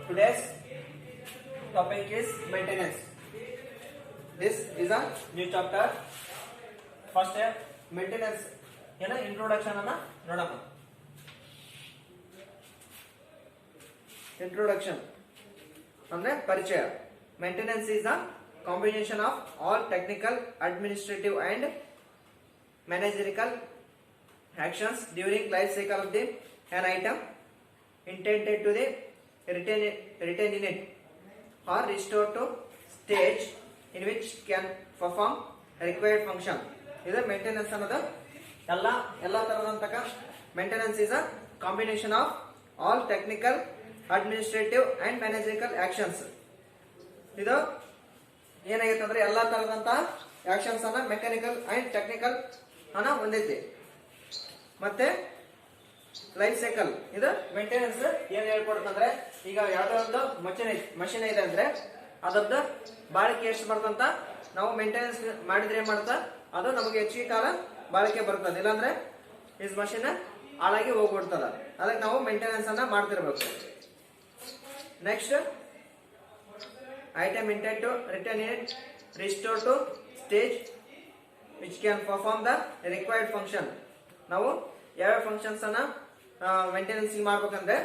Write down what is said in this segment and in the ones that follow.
Today's topic is maintenance. This is a new chapter. First maintenance introduction ಅನ್ನ ನೋಡೋಣ. Introduction ಅಂದ್ರೆ ಪರಿಚಯ. Maintenance is a combination of all technical, administrative and managerial actions during life cycle of an item intended to retain in it or restore to stage in which can perform required function. This maintenance another ಎಲ್ಲ ತರದಂತಹ maintenance is a combination of all technical, administrative and managerial actions. ಇದು ಏನಾಗುತ್ತೆ ಅಂದ್ರೆ ಎಲ್ಲಾ ತರದಂತಹ actions ಅನ್ನ mechanical and technical ಅನ್ನ ಹೊಂದಿದೆ. ಮತ್ತೆ life cycle ಇದು ಮೇಂಟೆನೆನ್ಸ್ ಏನ್ ಹೇಳ್ಕೊಡ್ತಂದ್ರೆ, ಈಗ ಯಾವ್ದೋ ಒಂದು ಮಷಿನ್ ಇದೆ ಅಂದ್ರೆ ಅದರದ್ದು ಬಾಳಿಕೆ ಎಷ್ಟು ಬರ್ತಂತ ನಾವು ಮೇಂಟೆನೆನ್ಸ್ ಮಾಡಿದ್ರೆ ಏನ್ ಮಾಡ್ತಾ ಅದು ನಮಗೆ ಹೆಚ್ಚಿಗೆ ಕಾಲ ಬಾಳಿಕೆ ಬರ್ತದೆ. ಇಲ್ಲಾಂದ್ರೆ ಈ ಮಷಿನ್ ಹಾಳಾಗಿ ಹೋಗ್ಬಿಡ್ತದ. ಅದಕ್ಕೆ ನಾವು ಮೇಂಟೆನೆನ್ಸ್ ಅನ್ನ ಮಾಡ್ತಿರ್ಬೇಕು. Next item intended to retain it, restore to stage which can perform the required function. ನಾವು ಯಾವ ಫಂಕ್ಷನ್ಸ್ ಅನ್ನ ಮೇಂಟೆನೆನ್ಸ್ ಮಾಡ್ಬೇಕಂದ್ರೆ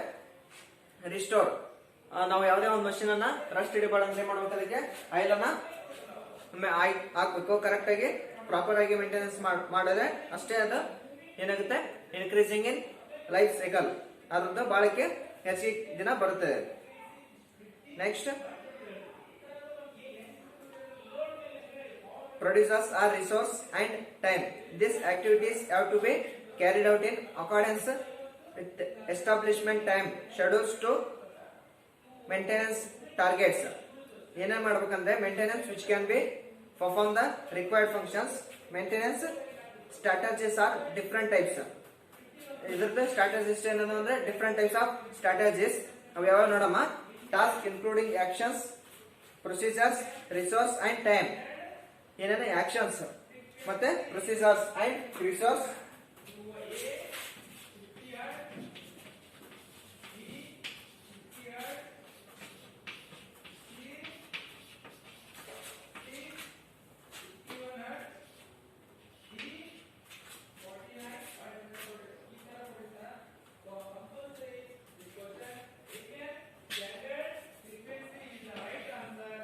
ರಿಸ್ಟೋರ್, ನಾವು ಯಾವುದೇ ಒಂದು ಮಷಿನ್ ಅನ್ನ ರಸ್ಟ್ ಹಿಡಿಬಾರ್ದಂದ್ರೆ ಮಾಡ್ಬೇಕು, ಅದಕ್ಕೆ ಆಯಿಲ್ ಅನ್ನ ಹಾಕ್ಬೇಕು. ಕರೆಕ್ಟ್ ಆಗಿ ಪ್ರಾಪರ್ ಆಗಿ ಮೇಂಟೆನೆನ್ಸ್ ಮಾಡಿದ್ರೆ ಅಷ್ಟೇ ಅದು ಏನಾಗುತ್ತೆ ಇನ್ಕ್ರೀಸಿಂಗ್ ಇನ್ ಲೈಫ್ ಸೈಕಲ್, ಅದ್ರದ್ದು ಬಾಳಿಕೆ ಹೆಚ್ಚಿಗೆ ದಿನ ಬರುತ್ತದೆ. Next producers are resource and time. These activities have to be carried out in accordance with establishment time schedules to maintenance targets. ಏನೇನು ಮಾಡ್ಬೇಕಂದ್ರೆ maintenance which can be perform the required functions. Maintenance strategies are different types. ಇದ್ರದ್ದು strategies ಏನಂದ್ರೆ ಅಂದ್ರೆ different types of strategies. ಅವು ಯಾವ ನೋಡಮ್ಮ, task including actions, procedures, resource and time. ಏನೇನು actions ಮತ್ತೆ procedures and resource.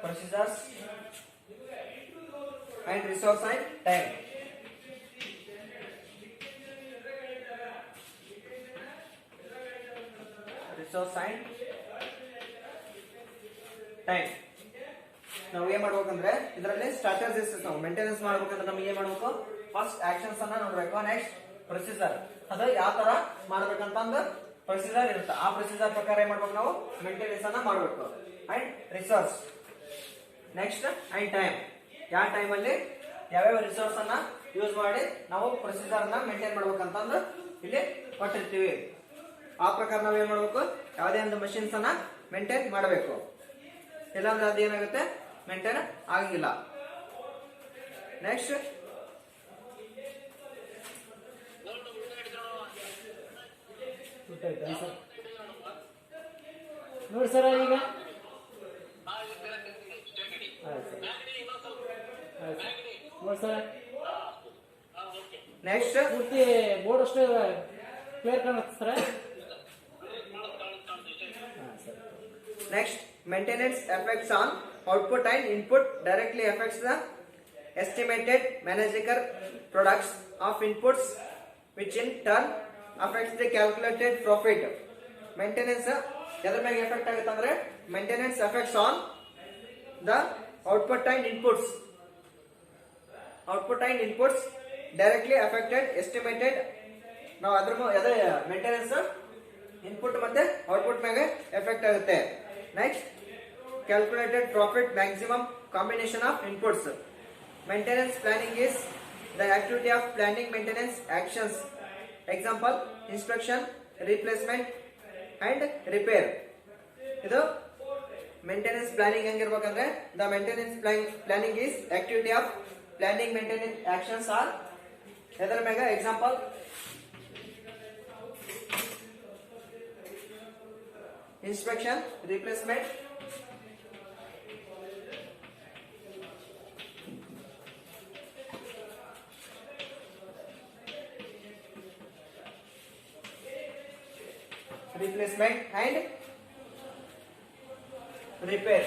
Procedures and resource and time. Resource and time. ನಾವು ಏನ್ ಮಾಡ್ಬೇಕಂದ್ರೆ ಇದರಲ್ಲಿ ಸ್ಟ್ರಾಟಜಿಸ್ ನಾವು ಮೇಂಟೆನೆನ್ಸ್ ಮಾಡ್ಬೇಕಂದ್ರೆ ನಮಗೆ ಏನ್ ಮಾಡ್ಬೇಕು, ಫಸ್ಟ್ ಆಕ್ಷನ್ಸ್ ಅನ್ನ ನೋಡ್ಬೇಕು. ನೆಕ್ಸ್ಟ್ ಪ್ರೊಸೀಜರ್, ಅದು ಯಾವ ತರ ಮಾಡ್ಬೇಕಂತ ಒಂದು ಪ್ರೊಸೀಜರ್ ಇರುತ್ತೆ. ಆ ಪ್ರೊಸೀಜರ್ ಪ್ರಕಾರ ಏನ್ ಮಾಡ್ಬೇಕು, ನಾವು ಮೇಂಟೆನೆನ್ಸ್ ಅನ್ನ ಮಾಡ್ಬೇಕು. And resource next and time, ಯಾವ ಟೈಮ್ ಅಲ್ಲಿ ಯಾವ್ಯಾವ ರಿಸೋರ್ಸ್ ಅನ್ನ ಯೂಸ್ ಮಾಡಿ ನಾವು ಪ್ರೊಸೀಜರ್ ಅನ್ನ ಮೇಂಟೈನ್ ಮಾಡ್ಬೇಕಂತಂದು ಇಲ್ಲಿ ಕೊಟ್ಟಿರ್ತೀವಿ. ಆ ಪ್ರಕಾರ ನಾವ್ ಏನ್ ಮಾಡ್ಬೇಕು, ಯಾವುದೇ ಒಂದು ಮಷಿನ್ಸ್ ಅನ್ನ ಮೇಂಟೈನ್ ಮಾಡಬೇಕು. ಇಲ್ಲಾಂದ್ರೆ ಅದೇನಾಗುತ್ತೆ ಮೇಂಟೈನ್ ಆಗಂಗಿಲ್ಲ. ನೆಕ್ಸ್ಟ್ ನೋಡಿ ಸರ್, ಈಗ ನೆಕ್ಸ್ಟ್ ಪೂರ್ತಿ ಬೋರ್ಡ್ ಅಷ್ಟೇ ಕ್ಲಿಯರ್ ಕಾಣುತ್ತೆ sir. Next maintenance effects on output and input directly effects the estimated managerial products of inputs which in turn affects the calculated profit. Maintenance ಎದ್ರ ಮೇಲೆ ಎಫೆಕ್ಟ್ ಆಗುತ್ತೆ ಅಂದ್ರೆ maintenance effects on the output and inputs directly affected estimated. ನಾವು ಅದ್ರ maintenance input ಮತ್ತೆ output ಮೇಲೆ effect ಆಗುತ್ತೆ. Next calculated profit maximum combination of inputs. Maintenance planning is the activity of planning maintenance actions. Example inspection, replacement and repair. ಇದು maintenance planning ಹೆಂಗಿರ್ಬೇಕಂದ್ರೆ the maintenance planning is activity of planning maintenance actions are ಎದರ ಮ್ಯಾಗ example inspection, replacement, and repair.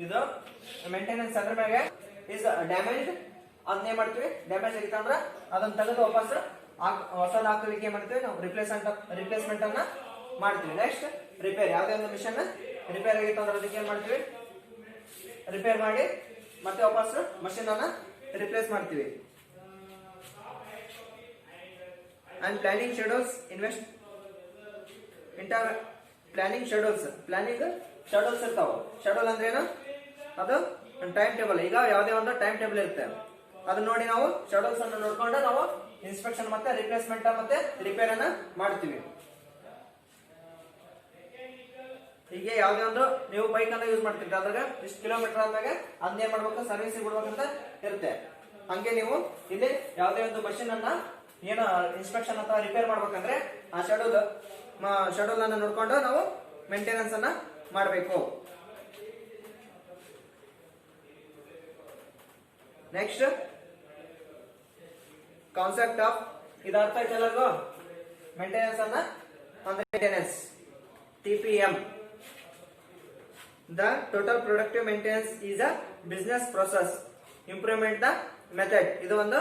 ಇದು maintenance ಅದ್ರ ಮ್ಯಾಗೆ is damage ಅದನ್ನೇ ಮಾಡ್ತೀವಿ. Damage ಆಗಿತ್ತು ಅಂದ್ರೆ ಅದನ್ನ ತೆಗೆದು ವಾಪಸ್ ಹೊಸದು ಹಾಕಲಿಕ್ಕೆ ಮಾಡ್ತೀವಿ ನಾವು ರಿಪ್ಲೇಸ್ಮೆಂಟ್ ಅನ್ನ ಮಾಡ್ತೀವಿ. ನೆಕ್ಸ್ಟ್ ರಿಪೇರ್, ಯಾವುದೇ ಒಂದು ಮಿಷನ್ ರಿಪೇರ್ ಆಗಿತ್ತು ಅಂದ್ರೆ ಅದಕ್ಕೆ ಏನ್ ಮಾಡ್ತೀವಿ, ರಿಪೇರ್ ಮಾಡಿ ಮತ್ತೆ ವಾಪಸ್ ಮಷಿನ್ ಅನ್ನ ರಿಪ್ಲೇಸ್ ಮಾಡ್ತೀವಿ. And planning schedules, planning schedules ಇರ್ತಾವ. ಶೆಡ್ಯೂಲ್ ಅಂದ್ರೆ ಏನು, ಅದು ಟೈಮ್ ಟೇಬಲ್. ಈಗ ಯಾವುದೇ ಒಂದು ಟೈಮ್ ಟೇಬಲ್ ಇರುತ್ತೆ, ಅದನ್ನ ನೋಡಿ ನಾವು ಶೆಡ್ಯೂಲ್ಸ್ ಅನ್ನು ನೋಡ್ಕೊಂಡು ನಾವು ಇನ್ಸ್ಪೆಕ್ಷನ್ ಮತ್ತೆ ರಿಪ್ಲೇಸ್ಮೆಂಟ್ ಮತ್ತೆ ರಿಪೇರ್ ಅನ್ನ ಮಾಡ್ತೀವಿ. ಹೀಗೆ ಯಾವುದೇ ಒಂದು ನೀವು ಬೈಕ್ ಅನ್ನ ಯೂಸ್ ಮಾಡ್ತಿರ್ತೀರ, ಅದ್ರಾಗ ಇಷ್ಟು ಕಿಲೋಮೀಟರ್ ಆದ್ಮೇಲೆ ಅದನ್ನೇನ್ ಮಾಡ್ಬೇಕು, ಸರ್ವಿಸ್ ಬಿಡ್ಬೇಕಂತ ಇರುತ್ತೆ. ಹಂಗೆ ನೀವು ಇಲ್ಲಿ ಯಾವುದೇ ಒಂದು ಮಷಿನ್ ಅನ್ನ ಏನು ಇನ್ಸ್ಪೆಕ್ಷನ್ ಅಥವಾ ರಿಪೇರ್ ಮಾಡ್ಬೇಕಂದ್ರೆ ಆ ಶೆಡ್ಯೂಲ್ ಅನ್ನ ನೋಡ್ಕೊಂಡು ನಾವು ಮೇಂಟೆನೆನ್ಸ್ ಅನ್ನ ಮಾಡಬೇಕು. ನೆಕ್ಸ್ಟ್ ಕಾನ್ಸೆಪ್ಟ್ ಆಫ್, ಇದು ಅರ್ಥ ಆಯ್ತು ಎಲ್ಲರಿಗೂ? ಮೇಂಟೆನೆನ್ಸ್ ಅನ್ನ ಅಂದ್ರೆ maintenance TPM. The total productive maintenance is a business process. Improvement the method. ಇದು ಒಂದು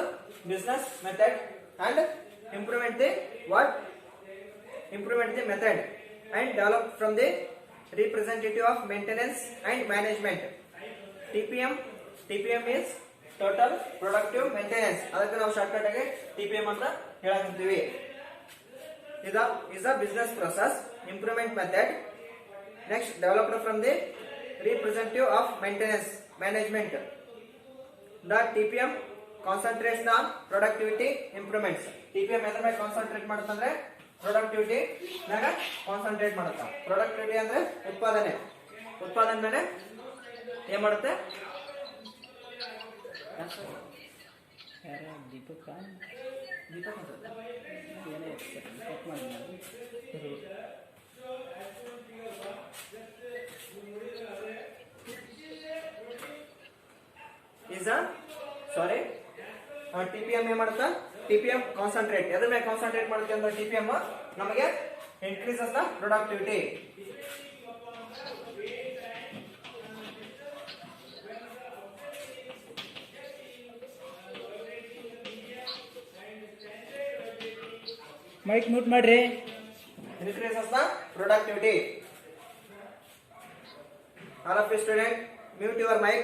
business method and improvement the what? Improvement the method and develop from the representative of maintenance and management. TPM is total productive maintenance. ಅದಕ್ಕೆ ನಾವು shortcut ಆಗಿ TPM ಅಂತ ಹೇಳಕಂತೀವಿ. ಇದು is a business process, improvement method. Next, developed from the representative of maintenance management. The TPM concentrates on productivity improvements. TPM ಎದ್ರ ಮೇಲೆ concentrate ಮಾಡುತ್ತಂದ್ರೆ productivity ನಾಗ concentrate ಮಾಡುತ್ತ. Productivity ಅಂದ್ರೆ ಉತ್ಪಾದನೆ ಮೇಲೆ ಏನ್ ಮಾಡುತ್ತೆ? Deepak is a sorry TPM ಏನ್ ಮಾಡುತ್ತಾ? TPM ಕಾನ್ಸಂಟ್ರೇಟ್ ಎದ್ರ ಮೇಲೆ ಕಾನ್ಸಂಟ್ರೇಟ್ ಮಾಡುತ್ತೆ ಅಂದ್ರೆ TPM ನಮಗೆ increases the productivity. Mic mute ಮಾಡ್ರಿ. Increases the productivity. All of you student, mute your mic.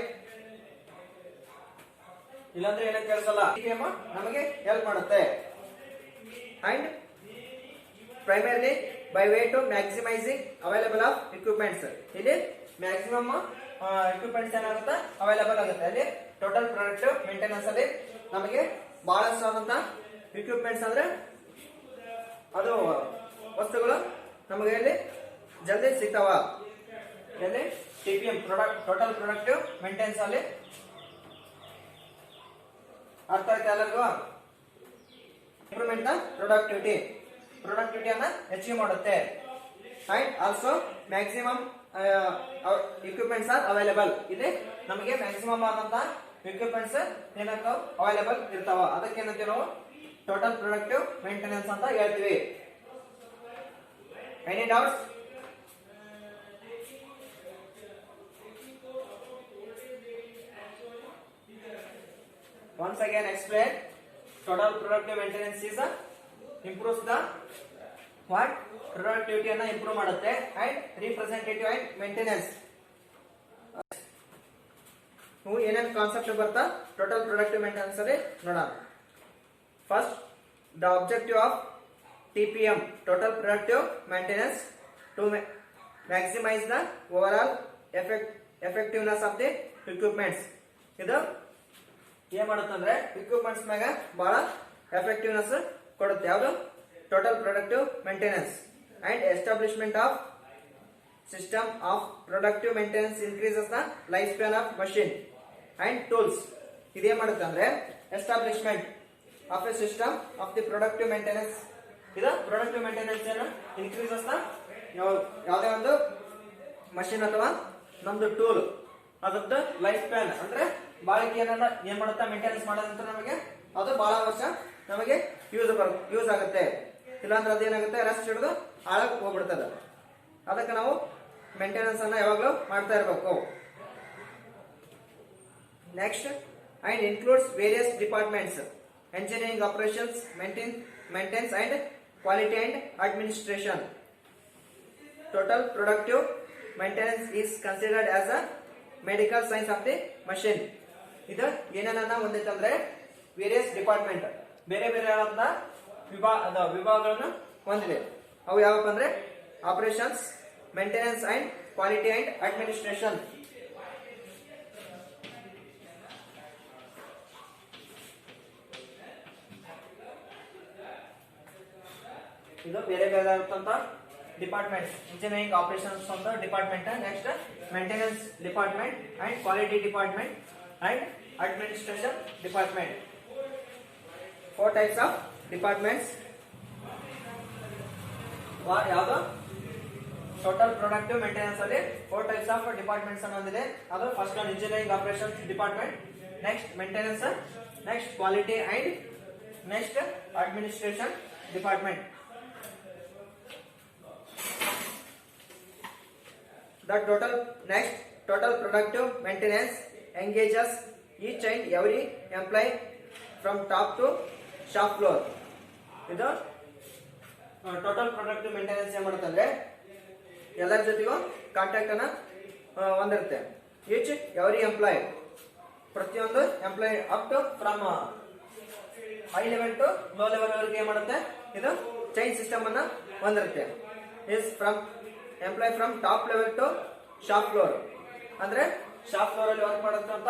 ಇಲ್ಲಾಂದ್ರೆ ಏನಕ್ಕೆ ಕೆಲಸಲ್ಲ. TPM ನಮಗೆ ಹೆಲ್ಪ್ ಮಾಡುತ್ತೆ. And primarily by way to maximizing available of equipments. ಇಲ್ಲಿ ಮ್ಯಾಕ್ಸಿಮಮ್ equipments ಏನಾಗುತ್ತೆ ಅವೈಲೇಬಲ್ ಆಗುತ್ತೆ. ಅಲ್ಲಿ ಟೋಟಲ್ ಪ್ರೊಡಕ್ಟಿವ್ ಮೇಂಟೆನೆನ್ಸ್ ಅಲ್ಲಿ ನಮಗೆ ಬಹಳಷ್ಟು ಆದಂತ equipments ಅಂದ್ರೆ ಅದು ವಸ್ತುಗಳು ನಮಗೆ ಇಲ್ಲಿ ಜಲ್ದಿ ಸಿಗ್ತಾವ. ಇಲ್ಲಿ TPM ಟೋಟಲ್ ಪ್ರೊಡಕ್ಟಿವ್ ಮೇಂಟೆನೆನ್ಸ್ ಅಲ್ಲಿ ಅರ್ಥ ಆಯ್ತಾ ಎಲ್ಲರಿಗೂ? ಇಂಪ್ರೂವ್ಮೆಂಟ್ ದ ಪ್ರೊಡಕ್ಟಿವಿಟಿಯನ್ನ ಅಚೀವ್ ಮಾಡುತ್ತೆ. And also maximum equipments are available. ಇಲ್ಲಿ ನಮಗೆ ಮ್ಯಾಕ್ಸಿಮಮ್ ಆದಂತ equipments ಏನಾಗ್ತಾವ ಅವೈಲೇಬಲ್ ಇರ್ತಾವ. ಅದಕ್ಕೆ ಏನಂತೀವಿ ನಾವು ಟೋಟಲ್ ಪ್ರೊಡಕ್ಟಿವ್ ಮೇಂಟೆನೆನ್ಸ್ ಅಂತ ಹೇಳ್ತೀವಿ. Any doubts? Once again explain. Total productive maintenance is a improves the what? Productivity ಅನ್ನ ಇಂಪ್ರೂವ್ ಮಾಡುತ್ತೆ. And representative and maintenance ನೀವು ಏನೇನು ಕಾನ್ಸೆಪ್ಟ್ ಬರ್ತಾ ಟೋಟಲ್ ಪ್ರೊಡಕ್ಟಿವ್ ಮೇಂಟೆನೆನ್ಸ್ ಅಲ್ಲಿ ನೋಡೋಣ. First, the objective of TPM, total productive maintenance, to maximize the overall effectiveness of the equipments. ಇದು ಏನ್ ಮಾಡುತ್ತಂದ್ರೆ equipments ಮ್ಯಾಗ ಬಹಳ ಎಫೆಕ್ಟಿವ್ನೆಸ್ ಕೊಡುತ್ತೆ. ಯಾವುದು? Total productive maintenance. And establishment of system of productive maintenance increases the lifespan of machine and tools. ಇದೇನ್ ಮಾಡುತ್ತೆ ಅಂದ್ರೆ establishment of A system of the productive maintenance. ಇದು ಪ್ರೊಡಕ್ಟಿವ್ ಮೇಂಟೆನೆನ್ಸ್ ಏನು ಇನ್ಕ್ರೀಸಸ್ ದ ಯಾವುದೇ ಒಂದು ಮಷಿನ್ ಅಥವಾ ನಮ್ದು ಟೂಲ್ ಅದ್ರದ್ದು ಲೈಫ್ ಸ್ಪ್ಯಾನ್ ಅಂದ್ರೆ ಬಾಳಿಕೆ ಏನ್ ಮಾಡುತ್ತಾ ಮೇಂಟೆನೆನ್ಸ್ ಮಾಡೋದಂತ ನಮಗೆ ಅದು ಬಹಳ ವರ್ಷ ನಮಗೆ ಯೂಸ್ ಆಗುತ್ತೆ. ಇಲ್ಲಾಂದ್ರೆ ಅದೇನಾಗುತ್ತೆ ರಸ್ಟ್ ಹಿಡಿದು ಹಾಳಾಗಿ ಹೋಗ್ಬಿಡ್ತದೆ. ಅದಕ್ಕೆ ನಾವು ಮೇಂಟೆನೆನ್ಸ್ ಅನ್ನ ಯಾವಾಗಲೂ ಮಾಡ್ತಾ ಇರಬೇಕು. Next and includes various departments, engineering operations, maintenance and quality and administration. Total productive maintenance is considered as a medical science of the machine. ಇದು ಏನೇನನ್ನ ಹೊಂದಿತ್ತಂದ್ರೆ ವೇರಿಯಸ್ ಡಿಪಾರ್ಟ್ಮೆಂಟ್, ಬೇರೆ ಬೇರೆ ಆದ ವಿಭಾಗಗಳನ್ನು ಹೊಂದಿದೆ. ಅವು ಯಾವಪ್ಪ ಅಂದ್ರೆ operations, maintenance and quality and administration. ಇದು ಬೇರೆ ಬೇರೆ ಆದಂತ ಡಿಪಾರ್ಟ್ಮೆಂಟ್ಸ್. ಇಂಜಿನಿಯರಿಂಗ್ ಆಪರೇಷನ್ಸ್ ಅಂತ department, next maintenance department and quality department and administration department. 4 types of departments. ಯಾವುದು ಟೋಟಲ್ ಪ್ರೊಡಕ್ಟಿವ್ ಮೇಂಟೆನೆನ್ಸ್ ಅಲ್ಲಿ 4 types of ಡಿಪಾರ್ಟ್ಮೆಂಟ್ಸ್ ಅನ್ನು ಹೊಂದಿದೆ. ಅದು first one engineering operations department, next maintenance, next quality and next administration department. The total productive maintenance engages each and every employee from top to shop floor. ಇದು total productive maintenance ಏನ್ ಮಾಡುತ್ತೆ ಅಂದ್ರೆ ಎಲ್ಲರ ಜೊತೆಗೂ contact ಅನ್ನ ಹೊಂದಿರುತ್ತೆ. Each every employee, ಪ್ರತಿಯೊಂದು employee up to from high level to low level ವರೆಗೆ ಏನ್ ಮಾಡುತ್ತೆ ಇದು ಚೈನ್ ಸಿಸ್ಟಮ್ ಅನ್ನ ಹೊಂದಿರುತ್ತೆ. Is from employee from top level to shop floor, ಅಂದ್ರೆ ಶಾಪ್ ಫ್ಲೋರ್ ಅಲ್ಲಿ ವರ್ಕ್ ಮಾಡುತ್ತಂತ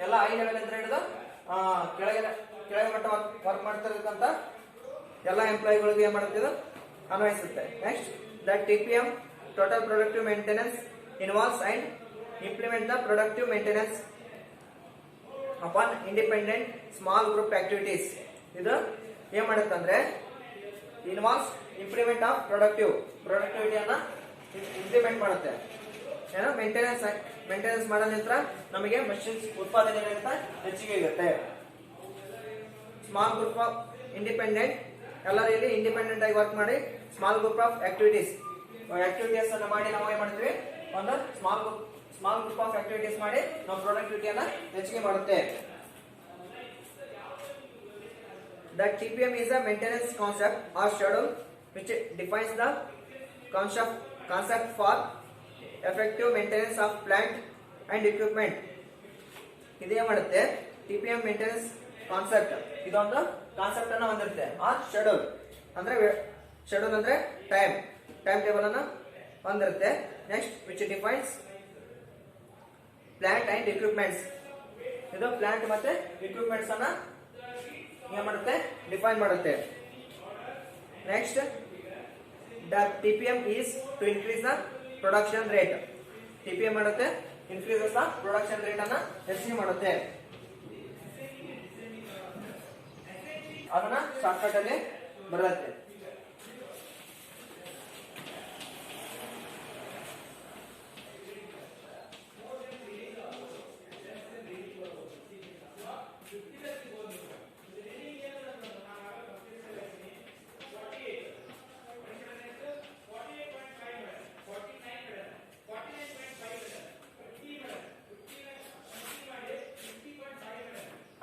ಎಲ್ಲ ಹೈ ಲೆವೆಲ್ ಅಂತ ಹಿಡಿದು ಕೆಳಗೆ ಮಟ್ಟ ವರ್ಕ್ ಮಾಡ್ತಿರತಕ್ಕಂತ ಎಲ್ಲ ಎಂಪ್ಲಾಯಿಗಳಿಗೆ ಏನ್ ಮಾಡುತ್ತೆ ಅನ್ವಯಿಸುತ್ತೆ. Next the TPM total productive maintenance involves and implement the productive maintenance upon independent small group activities. ಇದು ಏನ್ ಮಾಡುತ್ತೆ ಅಂದ್ರೆ ಇನ್ವಾಲ್ವ್ಸ್ ಇಂಪ್ಲಿಮೆಂಟ್ ಆಫ್ ಪ್ರೊಡಕ್ಟಿವಿಟಿಯನ್ನ ಇಂಪ್ಲಿಮೆಂಟ್ ಮಾಡುತ್ತೆ. ಏನೋ ಮೇಂಟೆನೆನ್ಸ್ ಮಾಡೋ ನಂತರ ನಮಗೆ ಮಷಿನ್ಸ್ ಉತ್ಪಾದನೆ ಹೆಚ್ಚಿಗೆ ಇರುತ್ತೆ. ಸ್ಮಾಲ್ ಗ್ರೂಪ್ ಆಫ್ ಇಂಡಿಪೆಂಡೆಂಟ್, ಎಲ್ಲರೂ ಇಲ್ಲಿ ಇಂಡಿಪೆಂಡೆಂಟ್ ಆಗಿ ವರ್ಕ್ ಮಾಡಿ ಸ್ಮಾಲ್ ಗ್ರೂಪ್ ಆಫ್ ಆಕ್ಟಿವಿಟೀಸ್ ಅನ್ನು ಮಾಡಿ ನಾವು ಏನ್ ಮಾಡ್ತೀವಿ, ಒಂದು ಸ್ಮಾಲ್ ಗ್ರೂಪ್ ಆಫ್ ಆಕ್ಟಿವಿಟೀಸ್ ಮಾಡಿ ನಾವು ಪ್ರೊಡಕ್ಟಿವಿಟಿಯನ್ನ ಹೆಚ್ಚಿಗೆ ಮಾಡುತ್ತೆ. The TPM is a maintenance concept or schedule which defines the concept for effective maintenance of plant and equipment. ಇದೇ ಮಾಡುತ್ತೆ TPM ಮೇಂಟೆನೆನ್ಸ್ ಕಾನ್ಸೆಪ್ಟ್. ಇದೊಂದು ಕಾನ್ಸೆಪ್ಟ್ ಅನ್ನ ಹೊಂದಿರುತ್ತೆ. ಆರ್ ಶೆಡ್ಯೂಲ್ ಅಂದ್ರೆ ಟೈಮ್ ಟೇಬಲ್ ಅನ್ನ ಹೊಂದಿರುತ್ತೆ. Next which defines plant and equipments. ಇದು plant ಮತ್ತೆ equipments ಅನ್ನ ಏನ್ ಮಾಡುತ್ತೆ ಡಿಫೈನ್ ಮಾಡುತ್ತೆ. Next the TPM is to increase the production rate. TPM ಮಾಡುತ್ತೆ ಇನ್ಕ್ರೀಸಸ್ ದ ಪ್ರೊಡಕ್ಷನ್ ರೇಟ್ ಅನ್ನ ಹೆಚ್ಚಿಗೆ ಮಾಡುತ್ತೆ. ಅದನ್ನ ಶಾರ್ಟ್ಕಟ್ ಅಲ್ಲಿ ಬರುತ್ತೆ.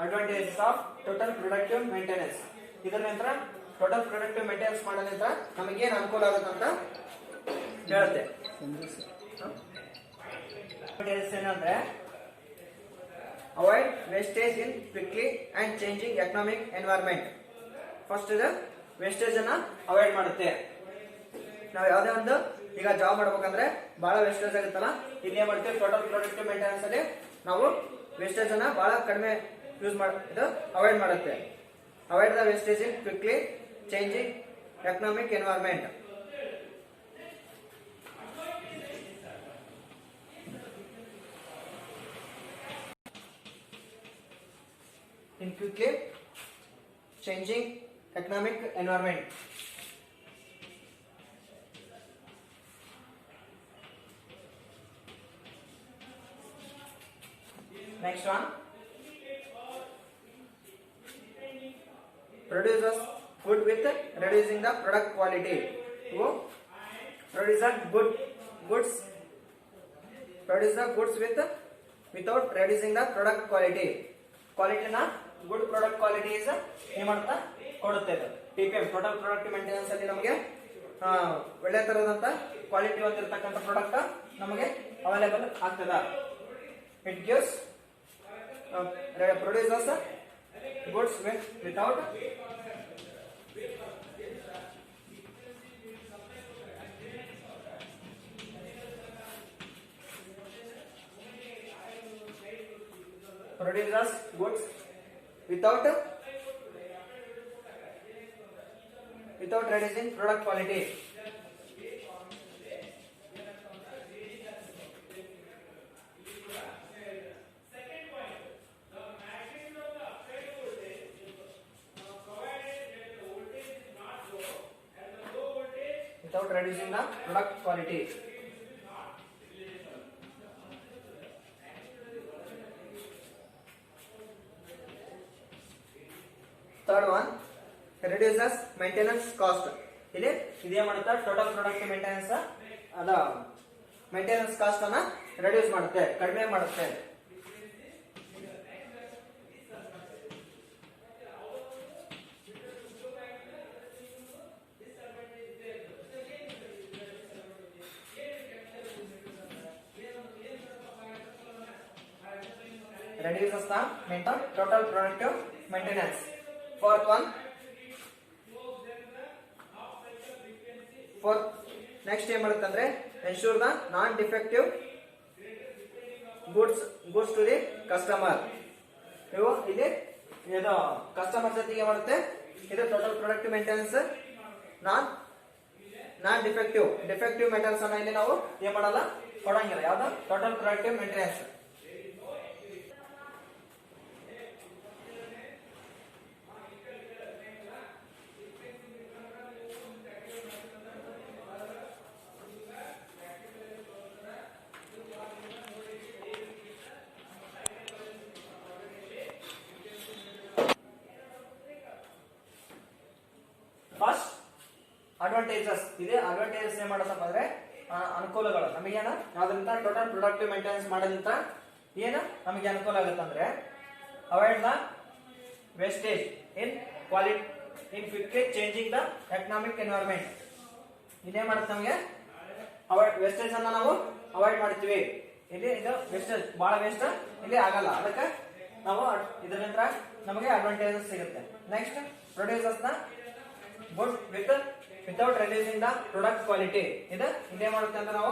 Advantages of total productive maintenance. ಇದರ ನಂತರ ಟೋಟಲ್ ಪ್ರೊಡಕ್ಟಿವ್ ಮೇಂಟೆನೆನ್ಸ್ ಮಾಡೋ ನಂತರ ನಮಗೇನು ಅನುಕೂಲ ಆಗುತ್ತೆ ಅಂತ ಹೇಳುತ್ತೆ. ಏನಂದ್ರೆ avoid wastage in quickly and changing economic environment. First ಇದು ವೇಸ್ಟೇಜ್ ಅನ್ನ ಅವಾಯ್ಡ್ ಮಾಡುತ್ತೆ. ನಾವು ಯಾವುದೇ ಒಂದು ಈಗ ಜಾಬ್ ಮಾಡ್ಬೇಕಂದ್ರೆ ಬಹಳ ವೇಸ್ಟೇಜ್ ಆಗುತ್ತಲ್ಲ, ಇಲ್ಲೇ ಮಾಡ್ತೀವಿ ಟೋಟಲ್ ಪ್ರೊಡಕ್ಟಿವ್ ಮೇಂಟೆನೆನ್ಸ್ ಅಲ್ಲಿ ನಾವು ವೇಸ್ಟೇಜ್ ಅನ್ನ ಬಹಳ ಕಡಿಮೆ ಇದು ಅವಾಯ್ಡ್ ಮಾಡುತ್ತೆ. Avoid the wastage in quickly changing economic environment. in quickly changing economic environment. Next one, produces food with reducing the product quality. Who produce goods with without reducing the product quality. Quality na good product quality is ಏನು ಮಾಡುತ್ತಾ ಕೊಡುತ್ತೆ. TPM total product maintenance ಅಲ್ಲಿ ನಮಗೆ ಒಳ್ಳೆ ತರದಂತ quality ಹೊಂದಿರತಕ್ಕಂತ product ನಮಗೆ available ಆಗ್ತದ. It gives produces goods without produces goods without reducing product quality. Without reducing the product quality. Third one, reduces maintenance cost. ಇಲ್ಲಿ ಇದೇ ಮಾಡುತ್ತಾ ಟೋಟಲ್ ಪ್ರಾಡಕ್ಟ್ ಮೇಂಟೆನೆನ್ಸ್ ಅದ maintenance cost ಅನ್ನ ರೆಡ್ಯೂಸ್ ಮಾಡುತ್ತೆ, ಕಡಿಮೆ ಮಾಡುತ್ತೆ. Reduces the total productive maintenance. Fourth one, next ಏನ್ ಮಾಡುತ್ತೆ ಅಂದ್ರೆ ensure the non defective goods to the customer. ಇವು ಇಲ್ಲಿ ಇದು ಕಸ್ಟಮರ್ ಜೊತೆಗೆ ಮಾಡುತ್ತೆ. ಇದು ಟೋಟಲ್ ಪ್ರೊಡಕ್ಟಿವ್ ಮೇಂಟೆನೆನ್ಸ್. ನಾನ್ ಡಿಫೆಕ್ಟಿವ್ ಮೆಟಲ್ಸ್ ಅನ್ನ ಇಲ್ಲಿ ನಾವು ಏನ್ ಮಾಡಲ್ಲ, ಕೊಡಂಗಿಲ್ಲ. ಯಾವ್ದು total productive maintenance. First advantages ಇದೆ. ಅಡ್ವಾಂಟೇಜಸ್ ಏನ್ ಮಾಡತ್ತಪ್ಪ ಅಂದ್ರೆ ಅನುಕೂಲಗಳು. ನಮಗೇನ ಯಾವ್ದ್ರಿಂದ ಟೋಟಲ್ ಪ್ರೊಡಕ್ಟಿವ್ ಮೇಂಟೆನೆನ್ಸ್ ಮಾಡೋದ್ರಿಂದ ಏನು ನಮಗೆ ಅನುಕೂಲ ಆಗುತ್ತೆ ಅಂದ್ರೆ avoid the wastage in quality in quickly changing the economic environment. ಇದೇ ಮಾಡುತ್ತೆ ನಮಗೆ ಅವಾಯ್ಡ್ ವೇಸ್ಟೇಜ್ ಅನ್ನ ನಾವು ಅವಾಯ್ಡ್ ಮಾಡ್ತೀವಿ. ಇಲ್ಲಿ ಇದು ವೇಸ್ಟೇಜ್ ಬಹಳ ವೇಸ್ಟ್ ಇಲ್ಲಿ ಆಗಲ್ಲ. ಅದಕ್ಕೆ ನಾವು ಇದರಿಂದ ನಮಗೆ ಅಡ್ವಾಂಟೇಜಸ್ ಸಿಗುತ್ತೆ. ನೆಕ್ಸ್ಟ್, ಪ್ರೊಡ್ಯೂಸರ್ಸ್ ನ good without reducing the product quality. ಇದೇ ಮಾಡುತ್ತೆ ಅಂತ ನಾವು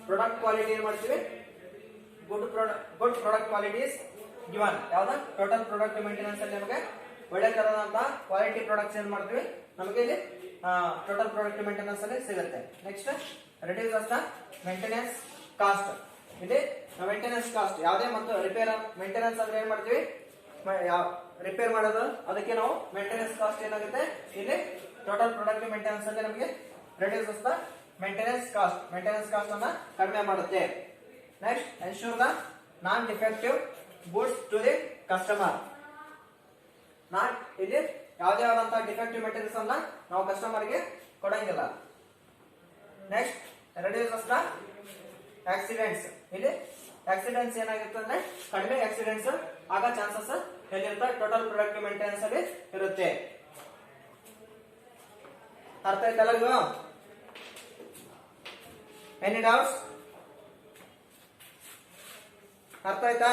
ಪ್ರಾಡಕ್ಟ್ ಕ್ವಾಲಿಟಿ ಏನ್ ಮಾಡ್ತೀವಿ, good product quality is given. ಯಾವ್ದು ಟೋಟಲ್ ಪ್ರಾಡಕ್ಟ್ ಮೇಂಟೆನೆನ್ಸ್ ಅಲ್ಲಿ ನಮಗೆ ಒಳ್ಳೆ ತರದಂತ ಕ್ವಾಲಿಟಿ ಪ್ರಾಡಕ್ಟ್ಸ್ ಏನ್ ಮಾಡ್ತೀವಿ ನಮಗೆ ಇಲ್ಲಿ ಟೋಟಲ್ ಪ್ರಾಡಕ್ಟ್ ಮೇಂಟೆನೆನ್ಸ್ ಅಲ್ಲಿ ಸಿಗುತ್ತೆ. Next, reduces the maintenance cost. ಇಲ್ಲಿ ಮೇಂಟೆನೆನ್ಸ್ ಕಾಸ್ಟ್ ಯಾವುದೇ ಮತ್ತು ರಿಪೇರ್ ಮೇಂಟೆನೆನ್ಸ್ ಅಂದ್ರೆ ಏನ್ ಮಾಡ್ತೀವಿ, ರಿಪೇರ್ ಮಾಡೋದು, ಅದಕ್ಕೆ ನಾವು ಮೇಂಟೆನೆನ್ಸ್ ಕಾಸ್ಟ್ ಏನಾಗುತ್ತೆ ಇಲ್ಲಿ ಟೋಟಲ್ ಪ್ರೊಡಕ್ಟಿವ್ ಮೇಂಟೆನೆನ್ಸ್ ಅಲ್ಲಿ ನಮಗೆ ರಿಡ್ಯೂಸಸ್ ದ ಮೇಂಟೆನೆನ್ಸ್ ಕಾಸ್ಟ್ ಅನ್ನ ಕಡಿಮೆ ಮಾಡುತ್ತೆ. Next, ensure the non defective goods to the customer. ಇಲ್ಲಿ ಯಾವುದೇ ಆದಂತಹ ಡಿಫೆಕ್ಟಿವ್ ಮೆಟೀರಿಯಲ್ಸ್ ಅನ್ನ ನಾವು ಕಸ್ಟಮರ್ ಗೆ ಕೊಡಂಗಿಲ್ಲ. Next, reduces the accidents. ಇಲ್ಲಿ ಆಕ್ಸಿಡೆಂಟ್ಸ್ ಏನಾಗಿರುತ್ತೆ ಅಂದ್ರೆ ಕಡಿಮೆ ಆಕ್ಸಿಡೆಂಟ್ಸ್ ಆಗೋ ಚಾನ್ಸಸ್ ಎಲ್ಲಿರುತ್ತೆ, ಟೋಟಲ್ ಪ್ರೊಡಕ್ಟಿವ್ ಮೇಂಟೆನೆನ್ಸ್ ಅಲ್ಲಿ ಇರುತ್ತೆ. ಅರ್ಥ ಆಯ್ತಲ್ಲ ಇದು? Any doubts? ಅರ್ಥ ಆಯ್ತಾ?